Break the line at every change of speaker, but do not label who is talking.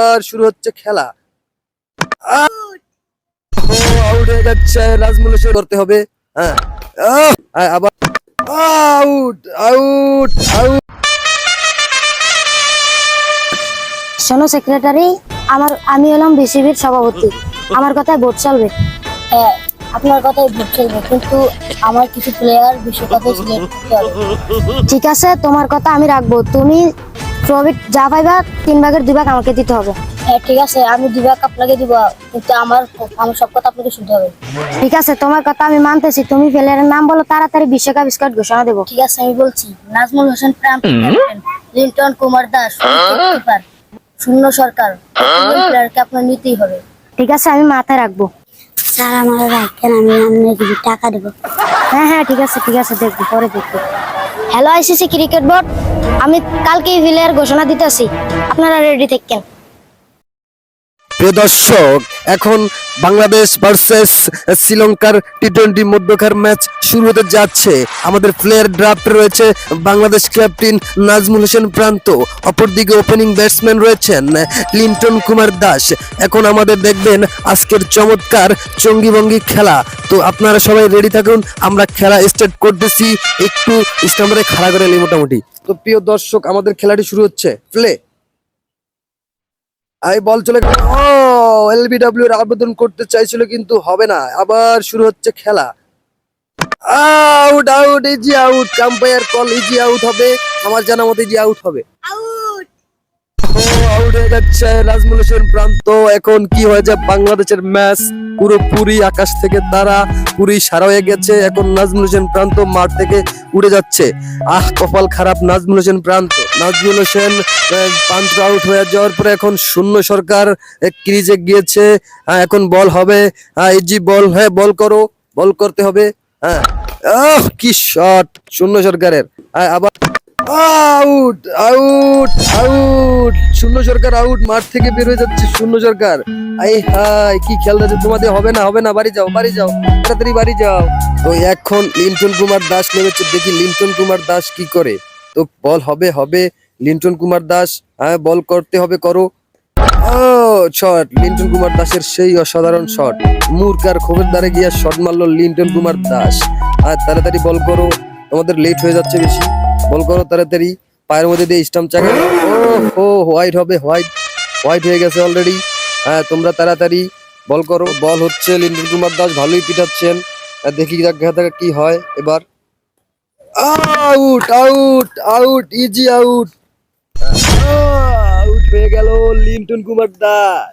আর শুরু হচ্ছে খেলা। আউট হয়ে যাচ্ছে, নাজমুল হোসেন করতে হবে। হ্যাঁ, আবার আউট আউট আউট।
শোনো সেক্রেটারি, আমি হলাম বিসিবির সভাপতি। আমার কথায় ভোট চলবে?
হ্যাঁ, আপনার কথাই ভোট চলবে, কিন্তু আমার কিছু প্লেয়ার বিশ্বকাপে সিলেক্ট করতে হবে।
ঠিক আছে, তোমার কথা আমি রাখবো। তুমি প্রফিট যা পাইবা 3 ভাগের 2 ভাগ আমাকে দিতে হবে।
হ্যাঁ ঠিক আছে, আমি 2 ভাগ আপনাকে দিব, কিন্তু আমার সব কথা আপনাকে শুনতে হবে।
ঠিক আছে, তোমার কথা আমি মানতেছি। তুমি প্লেয়ারের নাম বলো, তাড়াতাড়ি বিশ্বকাপ স্কোয়াড ঘোষণা দেবো।
ঠিক আছে, আমি বলছি। নাজমুল হোসেন প্রান্ত captain, Linton Kumar Das keeper, শূন্য সরকার। প্লেয়ারকে আপনার নিতেই হবে।
ঠিক আছে, আমি মাথায় রাখবো।
স্যার আমার রাখেন, আমি আপনাকে টাকা দেবো।
হ্যাঁ হ্যাঁ, ঠিক আছে দেখবো, পরে দেখবো। হ্যালো আইসিসি ক্রিকেট বোর্ড, আমি কালকেই প্লেয়ার ঘোষণা দিতেছি, আপনারা রেডি থাকেন।
প্রিয় দর্শক, এখন বাংলাদেশ ভার্সেস শ্রীলঙ্কার টি-20 মধ্যকার ম্যাচ শুরু হতে যাচ্ছে। আমাদের প্লেয়ার ড্রাফট রয়েছে বাংলাদেশ ক্যাপ্টেন নাজমুল হোসেন প্রান্ত, অপরদিকে ওপেনিং ব্যাটসম্যান রয়েছেন লিন্টন কুমার দাস। এখন আমাদের দেখবেন আজকের চমৎকার চঙ্গিভঙ্গি খেলা। তো আপনারা সবাই রেডি থাকুন, আমরা খেলা স্টার্ট করতেছি। একটু স্টাম্পারে খাড়া করে নিই মোটামুটি। তো প্রিয় দর্শক, আমাদের খেলাটি শুরু হচ্ছে। প্লে। বল চলে গেল। ও, এলবিডব্লিউ এর আবেদন করতে চাইছিল কিন্তু হবে না। আবার শুরু হচ্ছে খেলা। Out out, easy out. Umpire call easy out হবে, আমার জানা মতে ইজি আউট হবে। আউট হয়ে যাচ্ছে নাজমুল হোসেন প্রান্ত। এখন কি হয়ে যায়, বাংলাদেশের ম্যাচ পুরোপুরি আকাশ থেকে তারা পুরি সারা হয়ে গেছে। এখন নাজমুল হোসেন প্রান্ত মাঠ থেকে উড়ে যাচ্ছে। কপাল খারাপ নাজমুল হোসেন প্রান্ত। নাজমুল হোসেন প্রান্ত আউট হয়ে যাওয়ার পরে এখন শূন্য সরকার ক্রিজে গিয়েছে। এখন বল হবে, ইজি বল। হ্যাঁ, বল করো, বল করতে হবে। হ্যাঁ, কি শট শূন্য সরকারের। আবার আউট আউট আউট, শূন্য সরকার আউট। মাঠ থেকে বের হয়ে যাচ্ছে শূন্য সরকার। হাই, কি খেলতে তোমাদের হবে না, হবে না, বাড়ি যাও, বাড়ি যাও, তাড়াতাড়ি বাড়ি যাও। তো এখন লিন্টন কুমার দাস নেমেছে, দেখি লিন্টন কুমার দাস কি করে। তো বল হবে হবে, লিন্টন কুমার দাস। হ্যাঁ, বল করতে হবে, করো। ও, শট লিন্টন কুমার দাসের সেই অসাধারণ শট। মুরকার খোপের দ্বারে গিয়া শট মারলো লিন্টন কুমার দাস। আর তাড়াতাড়ি বল করো, আমাদের লেট হয়ে যাচ্ছে বেশি। বল করো তাড়াতাড়ি, পায়ের মধ্যে দিয়ে স্টাম্প চাকা। ও হোয়াইট হবে, হোয়াইট হোয়াইট হয়ে গেছে অলরেডি। হ্যাঁ, তোমরা তাড়াতাড়ি বল করো। বল হচ্ছে, লিন্টন কুমার দাস ভালোই পিটাচ্ছেন। দেখি দেখা কি হয় এবার। Out out out, easy out. Out হয়ে গেল লিন্টন কুমার দাস।